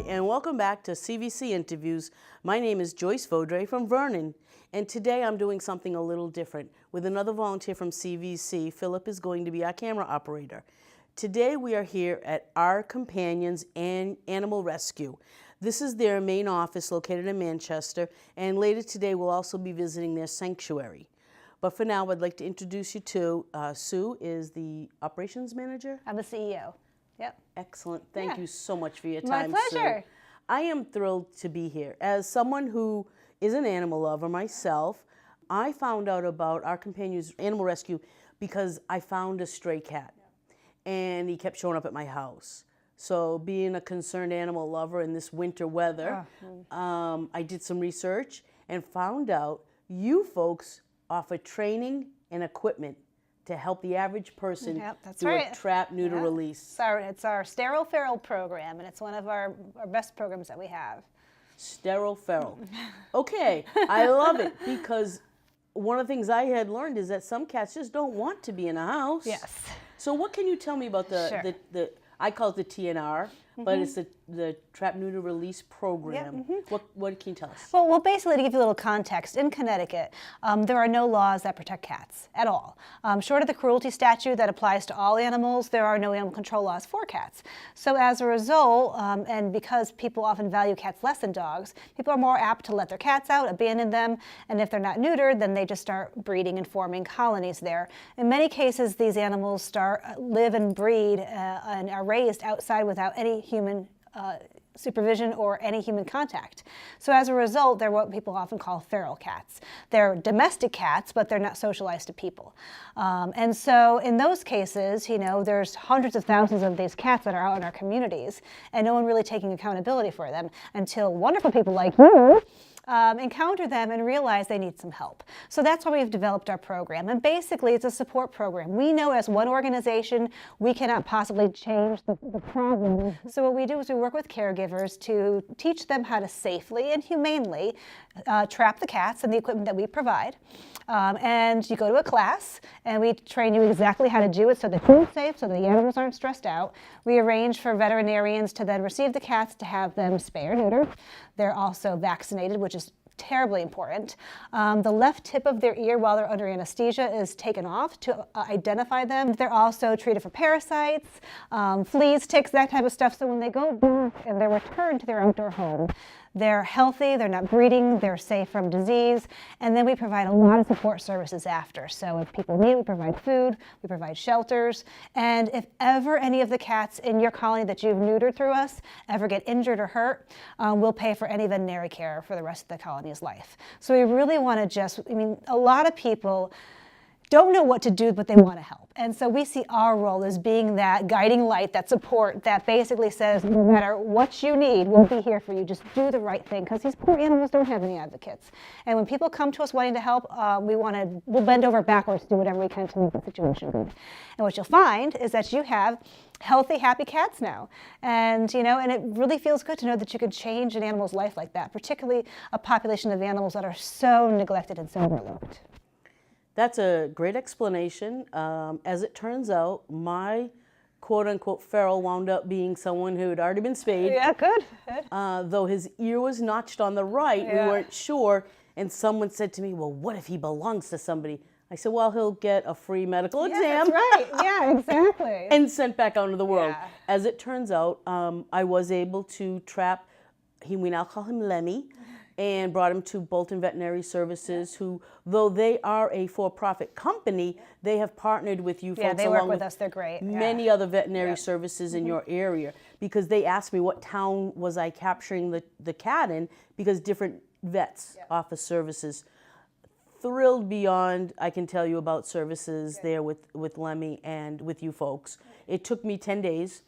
and welcome back to CVC Interviews. My name is Joyce Vaudreuil from Vernon, and today I'm doing something a little different. With another volunteer from CVC, Philip is going to be our camera operator. Today we are here at Our Companions and Animal Rescue. This is their main office located in Manchester, and later today we'll also be visiting their sanctuary. But for now, I'd like to introduce you to Sue is the operations manager. I'm the CEO. Yep. Excellent. Thank you so much for your time, My pleasure. Sue. I am thrilled to be here. As someone who is an animal lover myself, I found out about Our Companions Animal Rescue because I found a stray cat, and he kept showing up at my house. So being a concerned animal lover in this winter weather, I did some research and found out you folks offer training and equipment to help the average person do a trap, neuter, release. It's our sterile feral program, and it's one of our best programs that we have. Sterile feral. Okay, I love it because one of the things I had learned is that some cats just don't want to be in a house. Yes. So what can you tell me about the I call it the TNR, but it's the Trap Neuter Release Program. What can you tell us? Well, basically, to give you a little context, in Connecticut, there are no laws that protect cats at all. Short of the cruelty statute that applies to all animals, there are no animal control laws for cats. So as a result, and because people often value cats less than dogs, people are more apt to let their cats out, abandon them, and if they're not neutered, then they just start breeding and forming colonies there. In many cases, these animals live and breed and are raised outside without any human supervision or any human contact. So as a result, they're what people often call feral cats. They're domestic cats, but they're not socialized to people. And so in those cases, you know, there's hundreds of thousands of these cats that are out in our communities, and no one really taking accountability for them until wonderful people like you encounter them and realize they need some help. So that's why we've developed our program. And basically, it's a support program. We know as one organization, we cannot possibly change the problem. So what we do is we work with caregivers to teach them how to safely and humanely trap the cats and the equipment that we provide. And you go to a class, and we train you exactly how to do it so the food's safe, so the animals aren't stressed out. We arrange for veterinarians to then receive the cats to have them spay or neutered. They're also vaccinated, which is terribly important. The left tip of their ear while they're under anesthesia is taken off to identify them. They're also treated for parasites, fleas, ticks, that type of stuff. So when they go back and they're returned to their outdoor home, they're healthy, they're not breeding, they're safe from disease, and then we provide a lot of support services after. So if people need, we provide food, we provide shelters, and if ever any of the cats in your colony that you've neutered through us ever get injured or hurt, we'll pay for any veterinary care for the rest of the colony's life. So we really want to a lot of people don't know what to do, but they want to help. And so we see our role as being that guiding light, that support that basically says, no matter what you need, we'll be here for you. Just do the right thing, because these poor animals don't have any advocates. And when people come to us wanting to help, we'll bend over backwards to do whatever we can to make the situation good. And what you'll find is that you have healthy, happy cats now. And, and it really feels good to know that you can change an animal's life like that, particularly a population of animals that are so neglected and so overlooked. That's a great explanation. As it turns out, my quote-unquote feral wound up being someone who had already been spayed. Yeah, good. Though his ear was notched on the right, we weren't sure. And someone said to me, well, what if he belongs to somebody? I said, well, he'll get a free medical exam. That's right. Yeah, exactly. And sent back out into the world. Yeah. As it turns out, I was able to trap, we now call him Lemmy, and brought him to Bolton Veterinary Services, who, though they are a for-profit company, they have partnered with you folks. Yeah, they work with us. They're great. Many other veterinary services in your area, because they asked me what town was I capturing the cat in, because different vets offer services. Thrilled beyond I can tell you about services there with Lemmy and with you folks. It took me 10 days.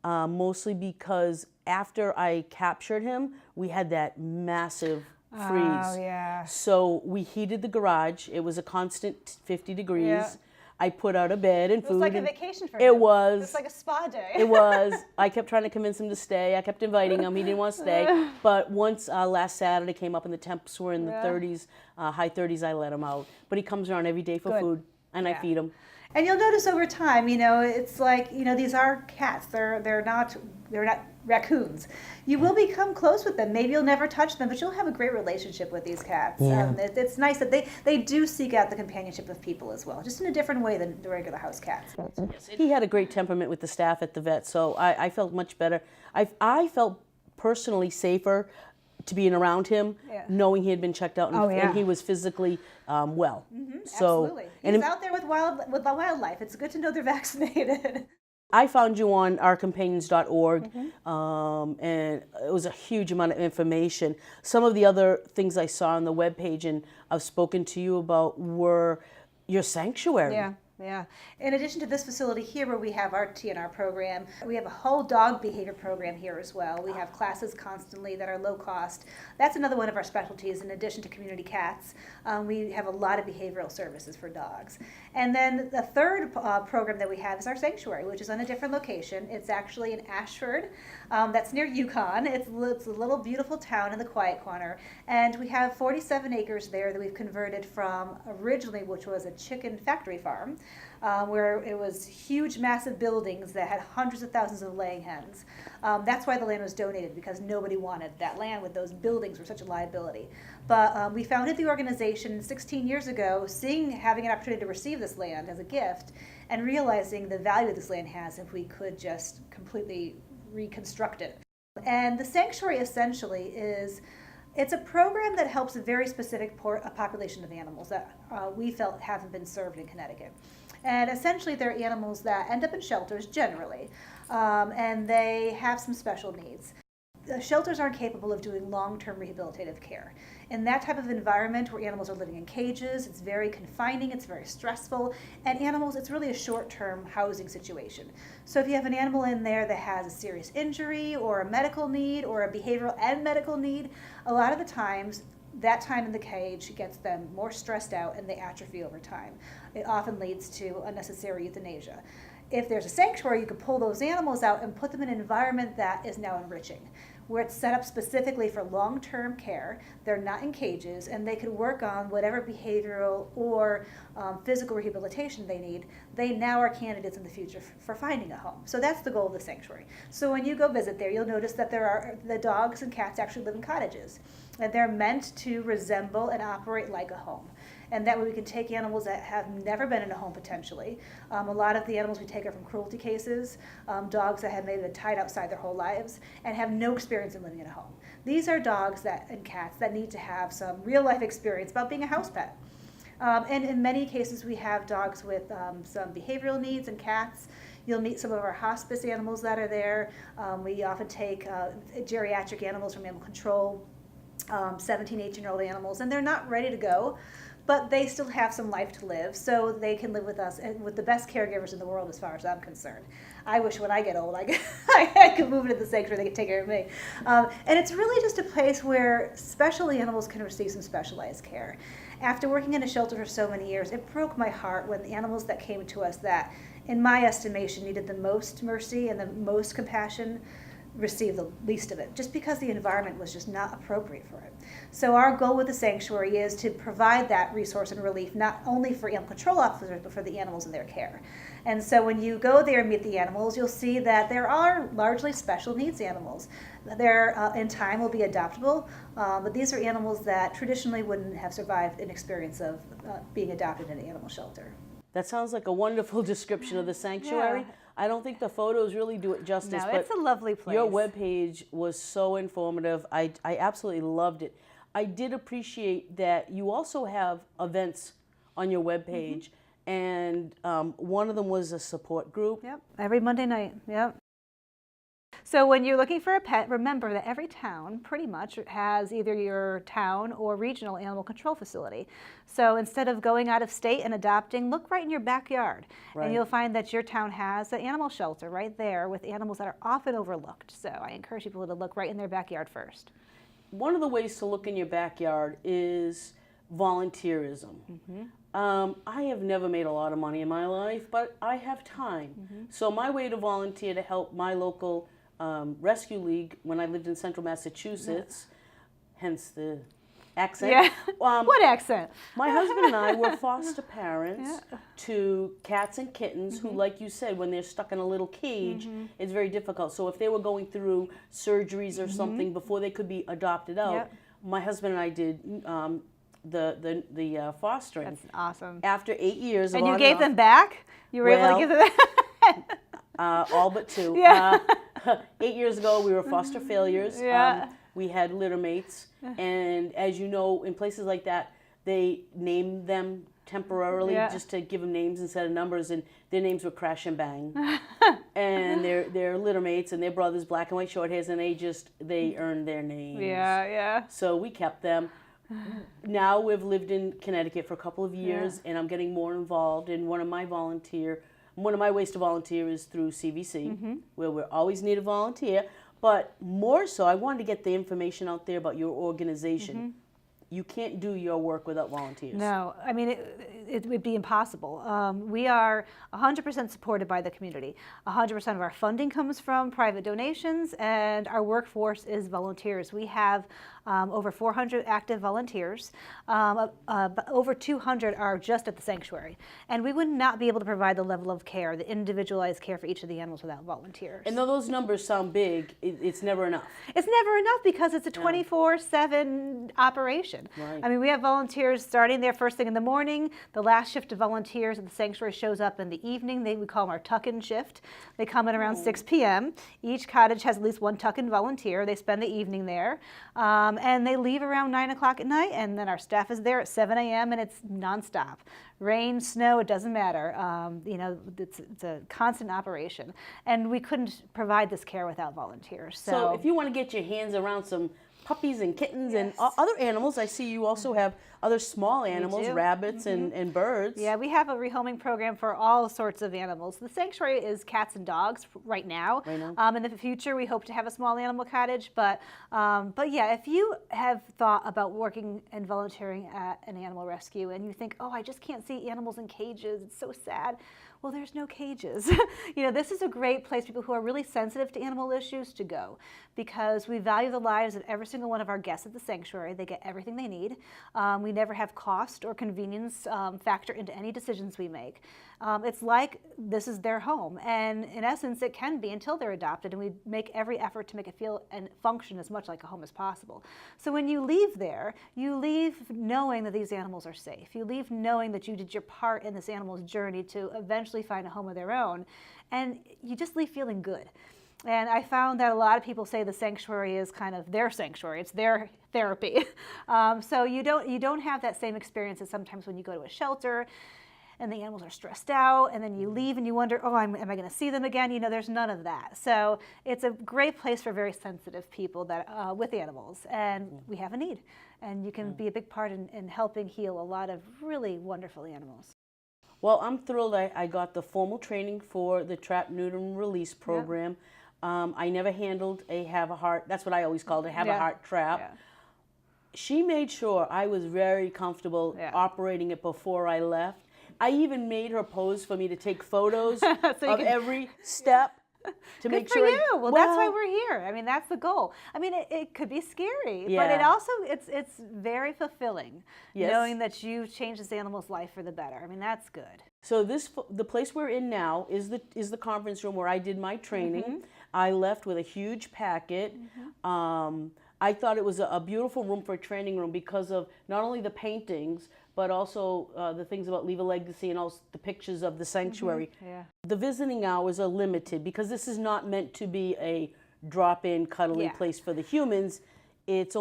Mostly because after I captured him, we had that massive freeze. Oh, yeah. So we heated the garage. It was a constant 50 degrees. Yeah. I put out a bed and food. It was like a vacation for him. It was. It was like a spa day. It was. I kept trying to convince him to stay. I kept inviting him. He didn't want to stay. But once last Saturday came up and the temps were in the 30s, high 30s, I let him out. But he comes around every day for food, and I feed him. And you'll notice over time, it's like, these are cats. They're not raccoons. You will become close with them. Maybe you'll never touch them, but you'll have a great relationship with these cats. Yeah. It's nice that they do seek out the companionship of people as well, just in a different way than the regular house cats. He had a great temperament with the staff at the vet, so I felt much better. I felt personally safer to being around him, knowing he had been checked out and he was physically well. So, Absolutely. He's out there with the wildlife. It's good to know they're vaccinated. I found you on ourcompanions.org, and it was a huge amount of information. Some of the other things I saw on the webpage and I've spoken to you about were your sanctuary. Yeah. In addition to this facility here where we have our TNR program, we have a whole dog behavior program here as well. We have classes constantly that are low cost. That's another one of our specialties in addition to community cats. We have a lot of behavioral services for dogs. And then the third program that we have is our sanctuary, which is on a different location. It's actually in Ashford. That's near Yukon. It's a little beautiful town in the Quiet Corner. And we have 47 acres there that we've converted from originally, which was a chicken factory farm, where it was huge, massive buildings that had hundreds of thousands of laying hens. That's why the land was donated, because nobody wanted that land with those buildings were such a liability. But we founded the organization 16 years ago, having an opportunity to receive this land as a gift, and realizing the value this land has if we could just completely reconstruct it. And the sanctuary essentially it's a program that helps a very specific population of animals that we felt haven't been served in Connecticut. And essentially they're animals that end up in shelters generally, and they have some special needs. The shelters aren't capable of doing long-term rehabilitative care. In that type of environment where animals are living in cages, it's very confining, it's very stressful, and animals, it's really a short-term housing situation. So if you have an animal in there that has a serious injury or a medical need or a behavioral and medical need, a lot of the times that time in the cage gets them more stressed out and they atrophy over time. It often leads to unnecessary euthanasia. If there's a sanctuary, you could pull those animals out and put them in an environment that is now enriching, where it's set up specifically for long-term care. They're not in cages, and they can work on whatever behavioral or physical rehabilitation they need. They now are candidates in the future for finding a home. So that's the goal of the sanctuary. So when you go visit there, you'll notice that the dogs and cats actually live in cottages, and they're meant to resemble and operate like a home. And that way we can take animals that have never been in a home potentially. A lot of the animals we take are from cruelty cases, dogs that have maybe been tied outside their whole lives and have no experience in living in a home. These are dogs and cats that need to have some real life experience about being a house pet. And in many cases we have dogs with some behavioral needs and cats. You'll meet some of our hospice animals that are there. We often take geriatric animals from animal control, 17, 18-year-old animals, and they're not ready to go, but they still have some life to live, so they can live with us and with the best caregivers in the world as far as I'm concerned. I wish when I get old I could move into the sanctuary, they could take care of me. And it's really just a place where special animals can receive some specialized care. After working in a shelter for so many years, it broke my heart when the animals that came to us that, in my estimation, needed the most mercy and the most compassion receive the least of it, just because the environment was just not appropriate for it. So our goal with the sanctuary is to provide that resource and relief, not only for animal control officers, but for the animals in their care. And so when you go there and meet the animals, you'll see that there are largely special needs animals. They're, in time, will be adoptable, but these are animals that traditionally wouldn't have survived an experience of being adopted in an animal shelter. That sounds like a wonderful description of the sanctuary. Yeah. I don't think the photos really do it justice. No, but it's a lovely place. Your webpage was so informative. I absolutely loved it. I did appreciate that you also have events on your webpage, and one of them was a support group. Yep, every Monday night, yep. So when you're looking for a pet, remember that every town pretty much has either your town or regional animal control facility. So instead of going out of state and adopting, look right in your backyard. Right. And you'll find that your town has an animal shelter right there with animals that are often overlooked. So I encourage people to look right in their backyard first. One of the ways to look in your backyard is volunteerism. I have never made a lot of money in my life, but I have time. So my way to volunteer to help my local rescue league when I lived in central Massachusetts, hence the accent. Yeah. What accent? My husband and I were foster parents to cats and kittens who, like you said, when they're stuck in a little cage, it's very difficult. So if they were going through surgeries or something before they could be adopted out, my husband and I did the fostering. That's awesome. After 8 years, and you gave them back? You were able to give them back? All but 2. 8 years ago, we were foster failures. We had litter mates, and as you know, in places like that, they name them temporarily just to give them names instead of numbers, and their names were Crash and Bang. And they're litter mates, and their brothers, black and white short hairs, and they earned their names. So we kept them. Now we've lived in Connecticut for a couple of years, and I'm getting more involved. And one of my ways to volunteer is through CVC, where we always need a volunteer. But more so, I wanted to get the information out there about your organization. You can't do your work without volunteers. No, I mean, it would be impossible. We are 100% supported by the community. 100% of our funding comes from private donations, and our workforce is volunteers. We have over 400 active volunteers. Over 200 are just at the sanctuary. And we would not be able to provide the level of care, the individualized care for each of the animals without volunteers. And though those numbers sound big, it's never enough. It's never enough because it's a 24/7 operation. Right. I mean, we have volunteers starting there first thing in the morning. The last shift of volunteers at the sanctuary shows up in the evening. We call them our tuck-in shift. They come in around 6 p.m. Each cottage has at least one tuck-in volunteer. They spend the evening there. And they leave around 9 o'clock at night, and then our staff is there at 7 a.m. and it's nonstop. Rain, snow, it doesn't matter. You know, it's a constant operation. And we couldn't provide this care without volunteers. So if you want to get your hands around some puppies and kittens and other animals, I see you also have other small animals, rabbits and birds. Yeah, we have a rehoming program for all sorts of animals. The sanctuary is cats and dogs right now. In the future, we hope to have a small animal cottage. But yeah, if you have thought about working and volunteering at an animal rescue and you think, oh, I just can't see animals in cages, it's so sad. Well, there's no cages. You know, this is a great place for people who are really sensitive to animal issues to go, because we value the lives of every single one of our guests at the sanctuary. They get everything they need. We never have cost or convenience factor into any decisions we make. It's like this is their home, and in essence, it can be until they're adopted, and we make every effort to make it feel and function as much like a home as possible. So when you leave there, you leave knowing that these animals are safe. You leave knowing that you did your part in this animal's journey to eventually find a home of their own, and you just leave feeling good. And I found that a lot of people say the sanctuary is kind of their sanctuary. It's their therapy. So you don't have that same experience as sometimes when you go to a shelter and the animals are stressed out, and then you leave and you wonder, oh, am I going to see them again? You know, there's none of that. So it's a great place for very sensitive people that with animals, and we have a need. And you can be a big part in helping heal a lot of really wonderful animals. Well, I'm thrilled I got the formal training for the Trap, Neuter, and Release program. I never handled a have-a-heart, that's what I always called a have-a-heart trap. She made sure I was very comfortable operating it before I left. I even made her pose for me to take photos of every step to make sure. Good for you. Well, that's why we're here. I mean, that's the goal. I mean, it could be scary, but it also it's very fulfilling knowing that you changed this animal's life for the better. I mean, that's good. So the place we're in now is the conference room where I did my training. I left with a huge packet. I thought it was a beautiful room for a training room because of not only the paintings, but also the things about Leave a Legacy and also the pictures of the sanctuary. The visiting hours are limited because this is not meant to be a drop-in cuddly place for the humans. It's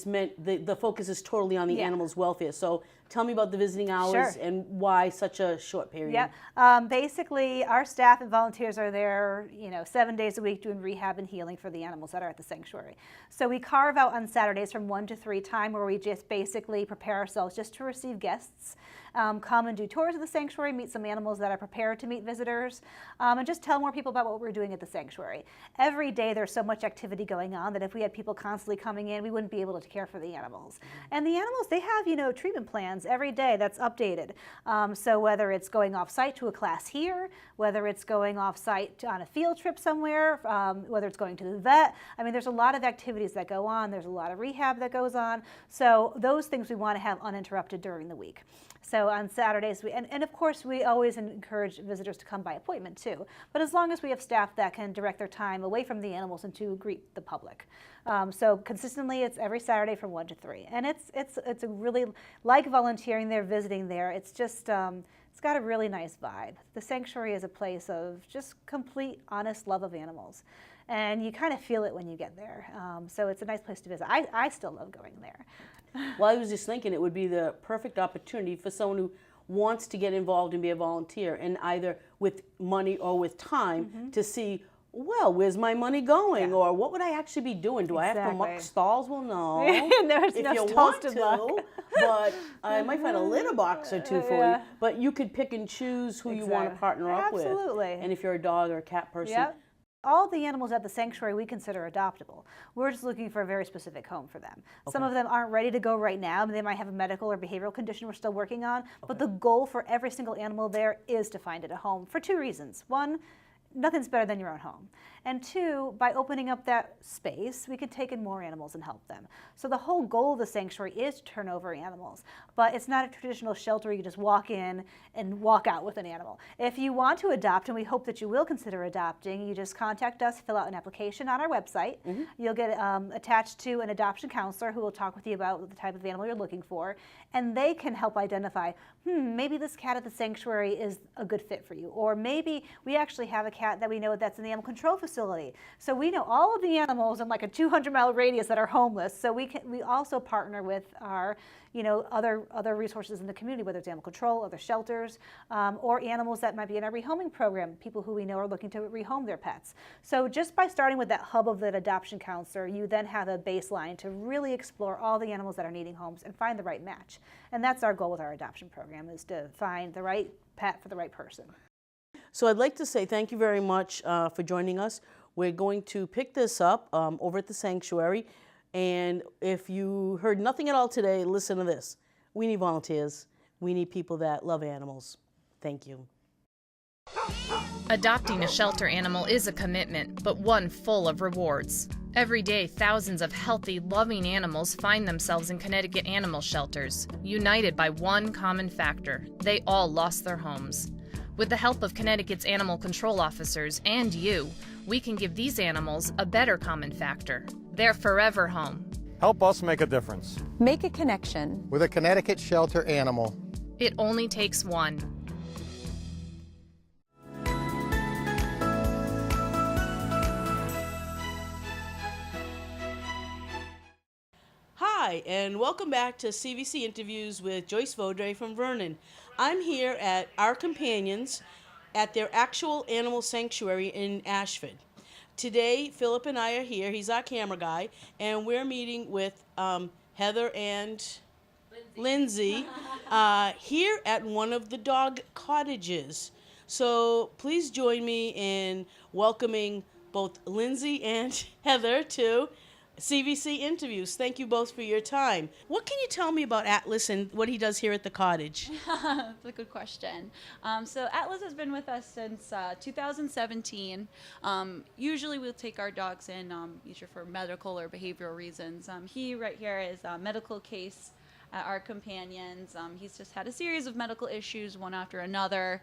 meant, the focus is totally on the animal's welfare. So tell me about the visiting hours and why such a short period. Basically, our staff and volunteers are there, 7 days a week doing rehab and healing for the animals that are at the sanctuary. So we carve out on Saturdays from 1 to 3 time where we just basically prepare ourselves just to receive guests, come and do tours of the sanctuary, meet some animals that are prepared to meet visitors, and just tell more people about what we're doing at the sanctuary. Every day there's so much activity going on that if we had people constantly coming in, we wouldn't be able to care for the animals. And the animals, they have, treatment plans plans every day. That's updated. So whether it's going off site to a class here, whether it's going off site on a field trip somewhere, whether it's going to the vet. I mean, there's a lot of activities that go on. There's a lot of rehab that goes on. So those things we want to have uninterrupted during the week. So on Saturdays, and of course, we always encourage visitors to come by appointment too. But as long as we have staff that can direct their time away from the animals and to greet the public. So consistently, it's every Saturday from 1 to 3. And it's a really, like volunteering there, visiting there, it's just, it's got a really nice vibe. The sanctuary is a place of just complete, honest love of animals. And you kind of feel it when you get there. So it's a nice place to visit. I still love going there. Well, I was just thinking it would be the perfect opportunity for someone who wants to get involved and be a volunteer, and either with money or with time to see, well, where's my money going? Or what would I actually be doing? Do I have to muck stalls? Well, no. There's if no you stalls want to to, muck. but I might find a litter box or two for you. But you could pick and choose who you want to partner up with. Absolutely. And if you're a dog or a cat person. Yep. All the animals at the sanctuary we consider adoptable. We're just looking for a very specific home for them. Okay. Some of them aren't ready to go right now. They might have a medical or behavioral condition we're still working on. But the goal for every single animal there is to find it a home for 2 reasons. 1, nothing's better than your own home. And 2, by opening up that space, we could take in more animals and help them. So the whole goal of the sanctuary is to turn over animals, but it's not a traditional shelter where you just walk in and walk out with an animal. If you want to adopt, and we hope that you will consider adopting, you just contact us, fill out an application on our website. You'll get attached to an adoption counselor who will talk with you about the type of animal you're looking for, and they can help identify, maybe this cat at the sanctuary is a good fit for you, or maybe we actually have a cat that we know that's in the animal control facility. So we know all of the animals in like a 200-mile radius that are homeless. So we also partner with our, other resources in the community, whether it's animal control, other shelters, or animals that might be in our rehoming program, people who we know are looking to rehome their pets. So just by starting with that hub of that adoption counselor, you then have a baseline to really explore all the animals that are needing homes and find the right match. And that's our goal with our adoption program, is to find the right pet for the right person. So I'd like to say thank you very much for joining us. We're going to pick this up over at the sanctuary. And if you heard nothing at all today, listen to this. We need volunteers. We need people that love animals. Thank you. Adopting a shelter animal is a commitment, but one full of rewards. Every day, thousands of healthy, loving animals find themselves in Connecticut animal shelters, united by one common factor: they all lost their homes. With the help of Connecticut's animal control officers and you, we can give these animals a better common factor: their forever home. Help us make a difference. Make a connection with a Connecticut shelter animal. It only takes one. Hi, and welcome back to CVC Interviews with Joyce Vaudreuil from Vernon. I'm here at Our Companions at their actual animal sanctuary in Ashford. Today, Philip and I are here. He's our camera guy, and we're meeting with Heather and Lindsay here at one of the dog cottages. So please join me in welcoming both Lindsay and Heather to CVC Interviews. Thank you both for your time. What can you tell me about Atlas and what he does here at the cottage? That's a good question. So Atlas has been with us since 2017. Usually we'll take our dogs in either for medical or behavioral reasons. He right here is a medical case at Our Companions. He's just had a series of medical issues, one after another.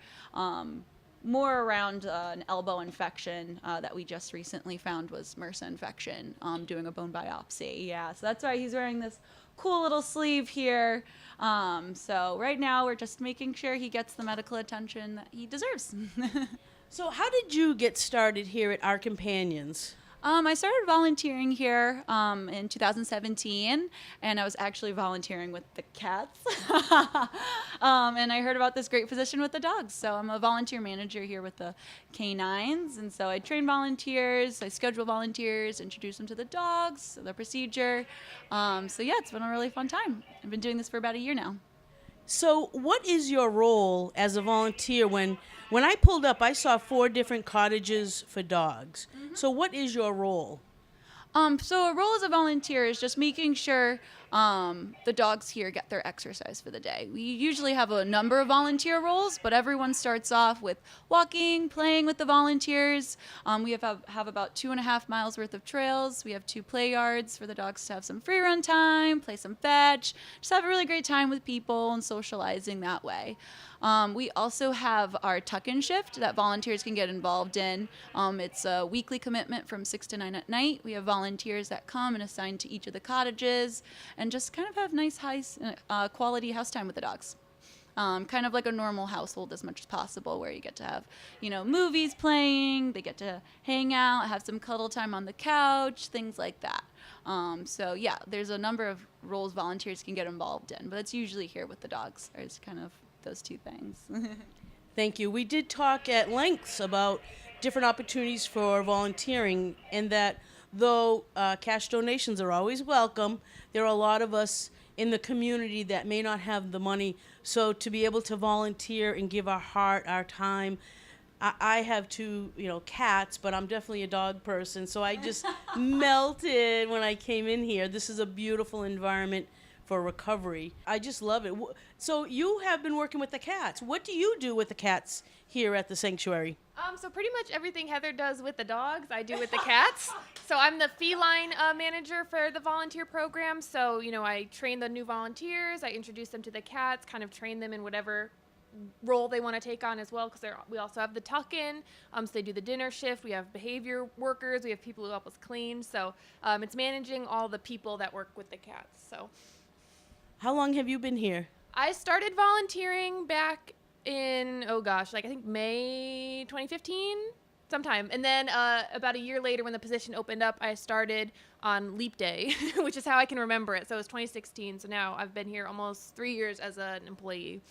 More around an elbow infection that we just recently found was MRSA infection, doing a bone biopsy. Yeah, so that's why he's wearing this cool little sleeve here. So right now we're just making sure he gets the medical attention that he deserves. So how did you get started here at Our Companions? I started volunteering here in 2017, and I was actually volunteering with the cats. And I heard about this great position with the dogs. So I'm a volunteer manager here with the canines, and so I train volunteers, I schedule volunteers, introduce them to the dogs, the procedure. So yeah, it's been a really fun time. I've been doing this for about a year now. So what is your role as a volunteer? When I pulled up, I saw 4 different cottages for dogs. Mm-hmm. So what is your role? So a role as a volunteer is just making sure the dogs here get their exercise for the day. We usually have a number of volunteer roles, but everyone starts off with walking, playing with the volunteers. We have about 2.5 miles worth of trails. We have 2 play yards for the dogs to have some free run time, play some fetch, just have a really great time with people and socializing that way. We also have our tuck-in shift that volunteers can get involved in. It's a weekly commitment from 6 to 9 at night. We have volunteers that come and assign to each of the cottages and just kind of have nice, high quality house time with the dogs. Kind of like a normal household as much as possible, where you get to have, movies playing, they get to hang out, have some cuddle time on the couch, things like that. So yeah, there's a number of roles volunteers can get involved in, but it's usually here with the dogs. It's kind of those 2 things. Thank you. We did talk at lengths about different opportunities for volunteering, and that though cash donations are always welcome, there are a lot of us in the community that may not have the money. So to be able to volunteer and give our heart, our time, I have 2, cats, but I'm definitely a dog person. So I just melted when I came in here. This is a beautiful environment for recovery. I just love it. So you have been working with the cats. What do you do with the cats here at the sanctuary? So pretty much everything Heather does with the dogs, I do with the cats. So I'm the feline manager for the volunteer program. So, I train the new volunteers, I introduce them to the cats, kind of train them in whatever role they want to take on as well, because we also have the tuck-in, so they do the dinner shift. We have behavior workers, we have people who help us clean. So it's managing all the people that work with the cats. So How long have you been here? I started volunteering back in, I think May 2015 sometime. And then about a year later, when the position opened up, I started on Leap Day, which is how I can remember it. So it was 2016. So now I've been here almost 3 years as an employee.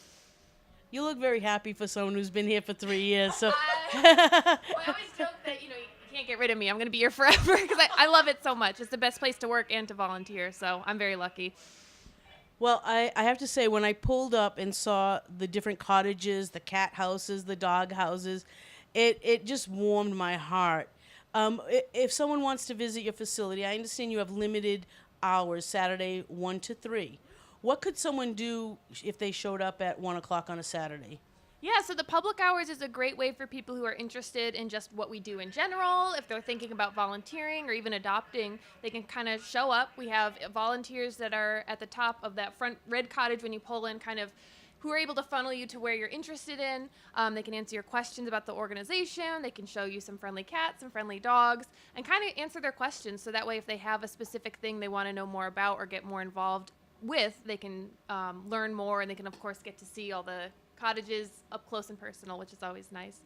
You look very happy for someone who's been here for 3 years. So I always joke that, you can't get rid of me. I'm going to be here forever because I love it so much. It's the best place to work and to volunteer. So I'm very lucky. Well, I have to say, when I pulled up and saw the different cottages, the cat houses, the dog houses, it just warmed my heart. If someone wants to visit your facility, I understand you have limited hours, Saturday 1 to 3. What could someone do if they showed up at 1 o'clock on a Saturday? Yeah, so the public hours is a great way for people who are interested in just what we do in general. If they're thinking about volunteering or even adopting, they can kind of show up. We have volunteers that are at the top of that front red cottage when you pull in, kind of who are able to funnel you to where you're interested in. They can answer your questions about the organization. They can show you some friendly cats, some friendly dogs, and kind of answer their questions. So that way, if they have a specific thing they want to know more about or get more involved with, they can learn more, and they can, of course, get to see all the cottages up close and personal, which is always nice.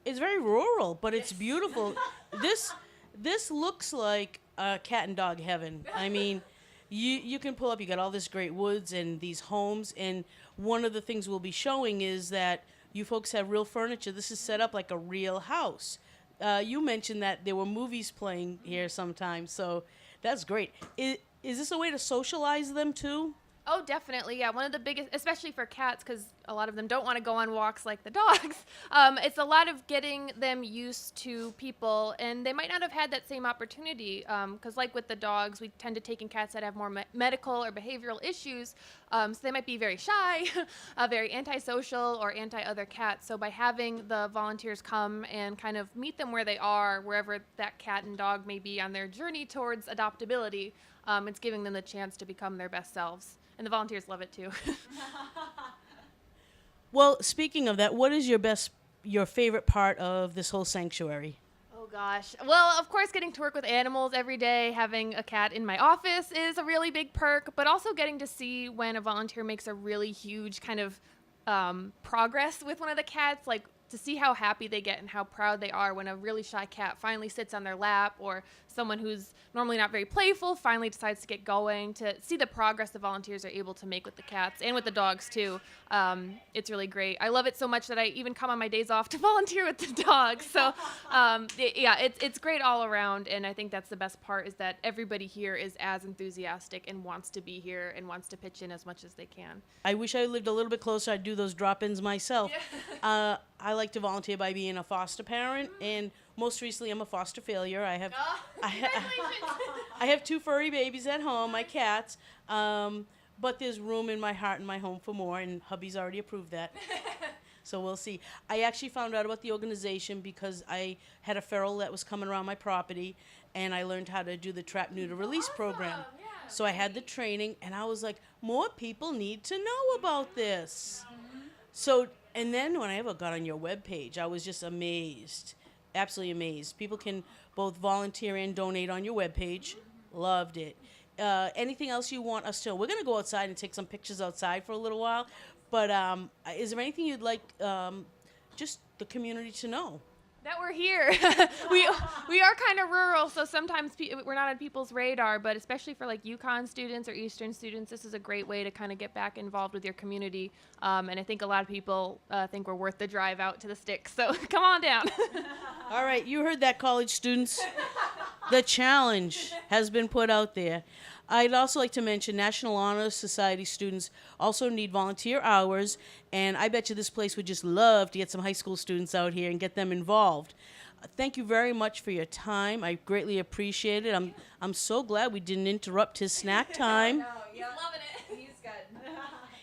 It's very rural, but it's beautiful. This looks like cat and dog heaven. I mean, you can pull up, you got all this great woods and these homes, and one of the things we'll be showing is that you folks have real furniture. This is set up like a real house. You mentioned that there were movies playing here sometimes, so that's great. Is this a way to socialize them too? Oh, definitely. Yeah, one of the biggest, especially for cats, because a lot of them don't want to go on walks like the dogs. It's a lot of getting them used to people, and they might not have had that same opportunity. Because like with the dogs, we tend to take in cats that have more medical or behavioral issues. So they might be very shy, very antisocial, or anti-other cats. So by having the volunteers come and kind of meet them where they are, wherever that cat and dog may be on their journey towards adoptability, it's giving them the chance to become their best selves. And the volunteers love it too. Well, speaking of that, what is your favorite part of this whole sanctuary? Oh gosh. Well, of course, getting to work with animals every day, having a cat in my office is a really big perk, but also getting to see when a volunteer makes a really huge kind of progress with one of the cats, like to see how happy they get and how proud they are when a really shy cat finally sits on their lap, or someone who's normally not very playful finally decides to get going, to see the progress the volunteers are able to make with the cats and with the dogs too. It's really great. I love it so much that I even come on my days off to volunteer with the dogs. So it's great all around, and I think that's the best part, is that everybody here is as enthusiastic and wants to be here and wants to pitch in as much as they can. I wish I lived a little bit closer. I'd do those drop-ins myself. I like to volunteer by being a foster parent, and most recently I'm a foster failure. I have 2 furry babies at home, my cats, but there's room in my heart and my home for more, and hubby's already approved that. So we'll see. I actually found out about the organization because I had a feral that was coming around my property, and I learned how to do the trap, neuter, release program. Yeah. So I had the training, and I was like, more people need to know about this. So, and then when I ever got on your webpage, I was just amazed, absolutely amazed. People can both volunteer and donate on your webpage. Loved it. Anything else you want us to know? We're going to go outside and take some pictures outside for a little while. But is there anything you'd like just the community to know? That we're here. we are kind of rural, so sometimes we're not on people's radar, but especially for like Yukon students or Eastern students, this is a great way to kind of get back involved with your community. And I think a lot of people think we're worth the drive out to the sticks, so come on down. All right, you heard that, college students. The challenge has been put out there. I'd also like to mention National Honor Society students also need volunteer hours, and I bet you this place would just love to get some high school students out here and get them involved. Thank you very much for your time. I greatly appreciate it. I'm so glad we didn't interrupt his snack time. He's loving it. He's good.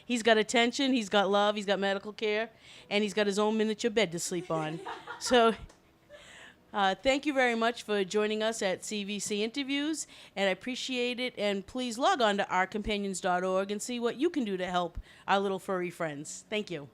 He's got attention, he's got love, he's got medical care, and he's got his own miniature bed to sleep on. So thank you very much for joining us at CVC Interviews, and I appreciate it. And please log on to ourcompanions.org and see what you can do to help our little furry friends. Thank you.